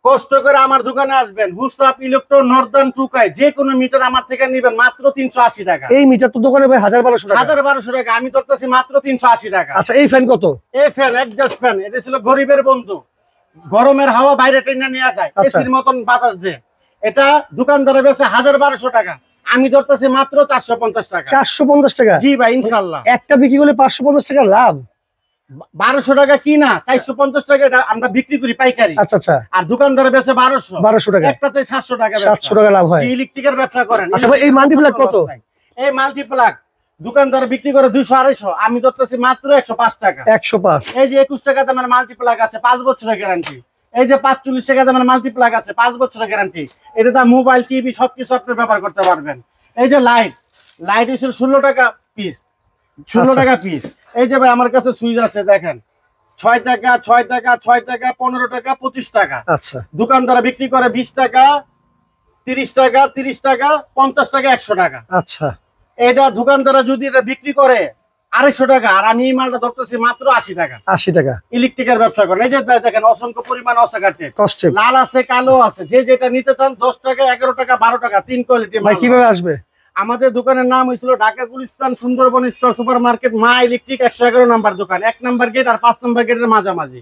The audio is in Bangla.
কষ্ট করে আমার দোকানে আসবেন, হুসাপ ইলেকট্রো নর্দার্ন টুকাই যে কোনো মিটার আমার থেকে নেবেন মাত্র 380 টাকা। এই মিটার তো দোকানে ভাই 1200 টাকা। 1200 টাকা, আমি ধরতেছি মাত্র 380 টাকা। আচ্ছা এই ফ্যান কত? এই ফ্যান এডজাস্ট ফ্যান, এটা ছিল গরিবের বন্ধু, গরমের হাওয়া বাইরে টেনে নেওয়া যায়, এসির মতন বাতাস দেয়। এটা দোকানদারে বেচে 1200 টাকা, আমি ধরতেছি মাত্র 450 টাকা। 450 টাকা? জি ভাই ইনশাআল্লাহ। একটা বিক্রি করলে 550 টাকা লাভ। 1200 টাকা কিনা, 450 টাকা এটা আমরা বিক্রি করি পাইকারি। আচ্ছা আচ্ছা। আর দোকানদারে বেচে 1200 টাকা, একটাতে 700 টাকা, 700 টাকা লাভ হয়। ইলেকট্রিকের ব্যবসা করেন। আচ্ছা ভাই এই মাল্টিপ্লাগ কত? এই মাল্টিপ্লাগ দোকানদারে বিক্রি করে 200 250, আমি ধরতেছি মাত্র 105 টাকা। 105। এই যে 21 টাকা দামের মাল্টিপ্লাগ আছে 5 বছরের গ্যারান্টি। এই যে 45 টাকা দামের মাল্টিপ্লাগ আছে 5 বছরের গ্যারান্টি। এটা মোবাইল টিভি সবকিছু আপনি ব্যবহার করতে পারবেন। এই যে লাইট হচ্ছে 16 টাকা পিস, 16 টাকা পিস। এই যে ভাই আমার কাছে সুইচ আছে দেখেন, 6 টাকা 6 টাকা 6 টাকা 15 টাকা 25 টাকা। আচ্ছা দোকানদার বিক্রি করে 20 টাকা 30 টাকা 30 টাকা 50 টাকা 100 টাকা। আচ্ছা এটা দোকানদারা যদি এটা বিক্রি করে 250 টাকা, আর আমি এই মালটা ধরতেছি মাত্র 80 টাকা। 80 টাকা। ইলেকট্রিকের ব্যবসা করেন। এই যে দেখেন অসংখ্য পরিমাণ অসাকাটে কস্টে লাল আছে কালো আছে, যে যেটা নিতে চান 10 টাকা 11 টাকা 12 টাকা 3 কোয়ালিটি। ভাই কিভাবে আসবে? আমাদের দোকানের নাম হয়েছিল Dhaka Gulistan Sundarban store super market, মা ইলেকট্রিক 111 নম্বর দোকান, 1 নম্বর গেট আর 5 নম্বর গেটের মাঝামাঝি।